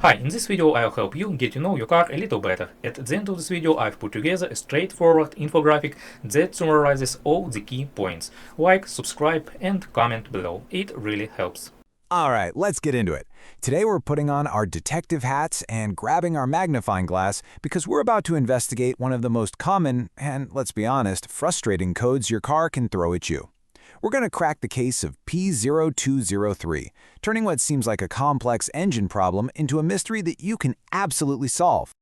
Hi, in this video I'll help you get to know your car a little better. At the end of this video I've put together a straightforward infographic that summarizes all the key points. Like, subscribe and comment below. It really helps. All right, let's get into it. Today we're putting on our detective hats and grabbing our magnifying glass because we're about to investigate one of the most common and, let's be honest, frustrating codes your car can throw at you. We're going to crack the case of P0203, turning what seems like a complex engine problem into a mystery that you can absolutely solve.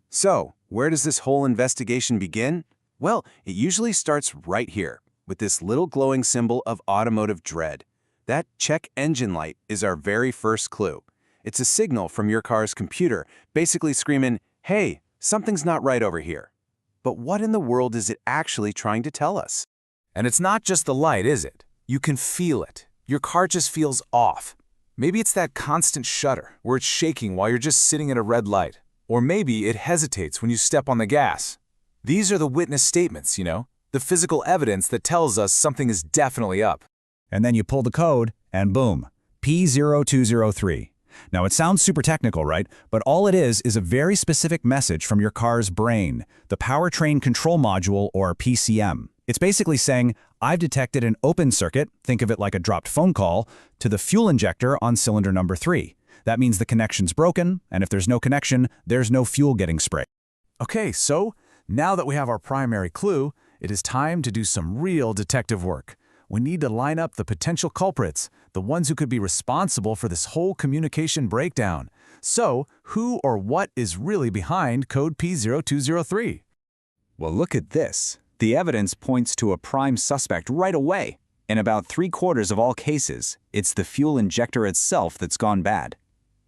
So, where does this whole investigation begin? Well, it usually starts right here, with this little glowing symbol of automotive dread. That check engine light is our very first clue. It's a signal from your car's computer, basically screaming, "Hey, something's not right over here." But what in the world is it actually trying to tell us? And it's not just the light, is it? You can feel it. Your car just feels off. Maybe it's that constant shudder, where it's shaking while you're just sitting at a red light. Or maybe it hesitates when you step on the gas. These are the witness statements, the physical evidence that tells us something is definitely up. And then you pull the code, and boom, P0203. Now, it sounds super technical, right? But all it is a very specific message from your car's brain, the Powertrain Control Module, or PCM. It's basically saying, I've detected an open circuit, think of it like a dropped phone call, to the fuel injector on cylinder number 3. That means the connection's broken, and if there's no connection, there's no fuel getting sprayed. Okay, so now that we have our primary clue, it is time to do some real detective work. We need to line up the potential culprits, the ones who could be responsible for this whole communication breakdown. So, who or what is really behind code P0203? Well, look at this. The evidence points to a prime suspect right away. In about 3/4 of all cases, it's the fuel injector itself that's gone bad.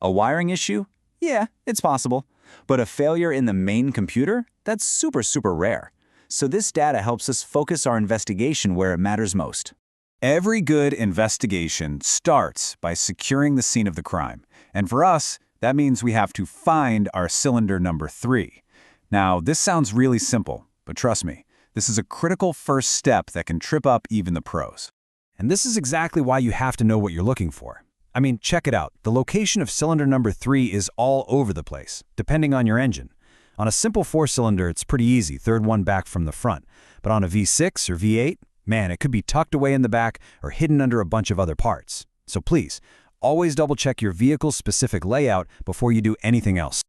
A wiring issue? Yeah, it's possible. But a failure in the main computer? That's super rare. So this data helps us focus our investigation where it matters most. Every good investigation starts by securing the scene of the crime. And for us, that means we have to find our cylinder number 3. Now, this sounds really simple, but trust me, this is a critical first step that can trip up even the pros. And this is exactly why you have to know what you're looking for. I mean, check it out. The location of cylinder number 3 is all over the place, depending on your engine. On a simple 4-cylinder, it's pretty easy, third one back from the front. But on a V6 or V8, man, it could be tucked away in the back or hidden under a bunch of other parts. So please, always double-check your vehicle's specific layout before you do anything else.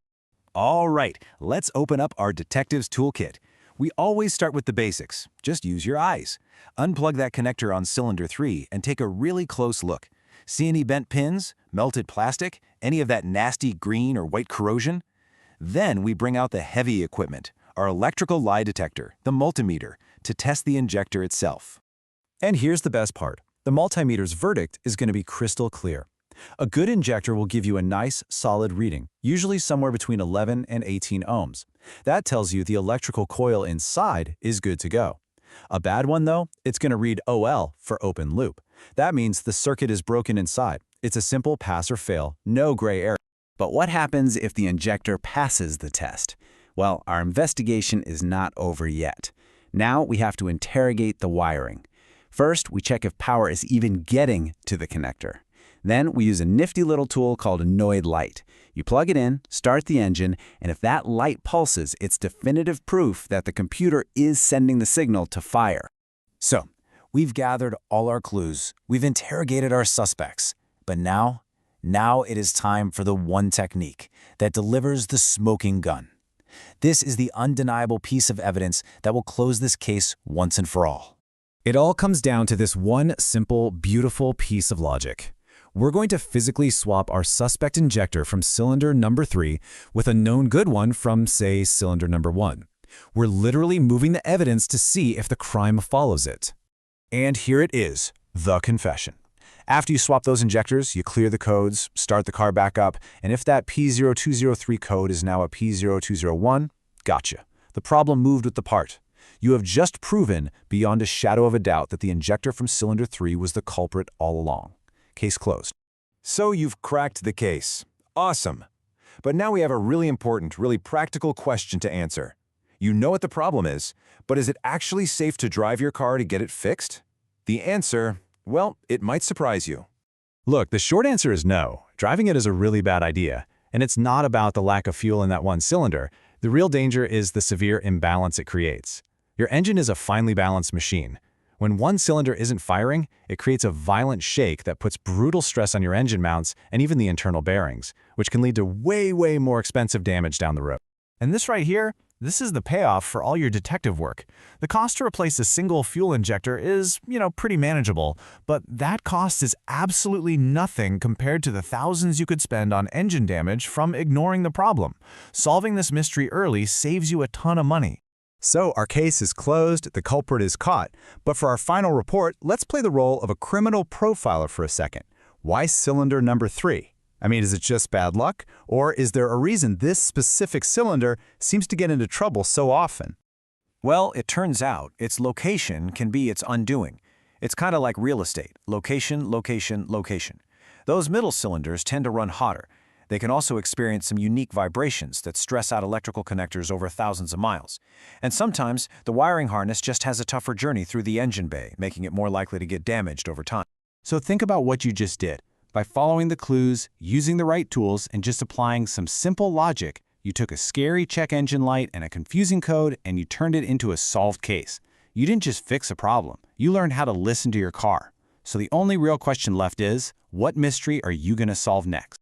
All right, let's open up our detective's toolkit. We always start with the basics. Just use your eyes. Unplug that connector on cylinder 3 and take a really close look. See any bent pins, melted plastic, any of that nasty green or white corrosion? Then we bring out the heavy equipment, our electrical lie detector, the multimeter, to test the injector itself. And here's the best part. The multimeter's verdict is going to be crystal clear. A good injector will give you a nice, solid reading, usually somewhere between 11 and 18 ohms. That tells you the electrical coil inside is good to go. A bad one, though, it's going to read OL for open loop. That means the circuit is broken inside. It's a simple pass or fail, no gray area. But what happens if the injector passes the test? Well, our investigation is not over yet. Now we have to interrogate the wiring. First, we check if power is even getting to the connector. Then we use a nifty little tool called a Noid light. You plug it in, start the engine, and if that light pulses, it's definitive proof that the computer is sending the signal to fire. So, we've gathered all our clues. We've interrogated our suspects. But now it is time for the one technique that delivers the smoking gun. This is the undeniable piece of evidence that will close this case once and for all. It all comes down to this one simple, beautiful piece of logic. We're going to physically swap our suspect injector from cylinder number 3 with a known good one from, say, cylinder number 1. We're literally moving the evidence to see if the crime follows it. And here it is, the confession. After you swap those injectors, you clear the codes, start the car back up, and if that P0203 code is now a P0201, gotcha. The problem moved with the part. You have just proven, beyond a shadow of a doubt, that the injector from cylinder 3 was the culprit all along. Case closed. So you've cracked the case. Awesome. But now we have a really important, really practical question to answer. You know what the problem is, but is it actually safe to drive your car to get it fixed? The answer, well, it might surprise you. Look, the short answer is no. Driving it is a really bad idea. And it's not about the lack of fuel in that one cylinder. The real danger is the severe imbalance it creates. Your engine is a finely balanced machine. When one cylinder isn't firing, it creates a violent shake that puts brutal stress on your engine mounts and even the internal bearings, which can lead to way more expensive damage down the road. And this right here, this is the payoff for all your detective work. The cost to replace a single fuel injector is, pretty manageable, but that cost is absolutely nothing compared to the thousands you could spend on engine damage from ignoring the problem. Solving this mystery early saves you a ton of money. So our case is closed, the culprit is caught, but for our final report, let's play the role of a criminal profiler for a second. Why cylinder number 3? I mean, is it just bad luck? Or is there a reason this specific cylinder seems to get into trouble so often? Well, it turns out its location can be its undoing. It's kind of like real estate. Location, location, location. Those middle cylinders tend to run hotter. They can also experience some unique vibrations that stress out electrical connectors over thousands of miles. And sometimes, the wiring harness just has a tougher journey through the engine bay, making it more likely to get damaged over time. So think about what you just did. By following the clues, using the right tools, and just applying some simple logic, you took a scary check engine light and a confusing code and you turned it into a solved case. You didn't just fix a problem, you learned how to listen to your car. So the only real question left is, what mystery are you going to solve next?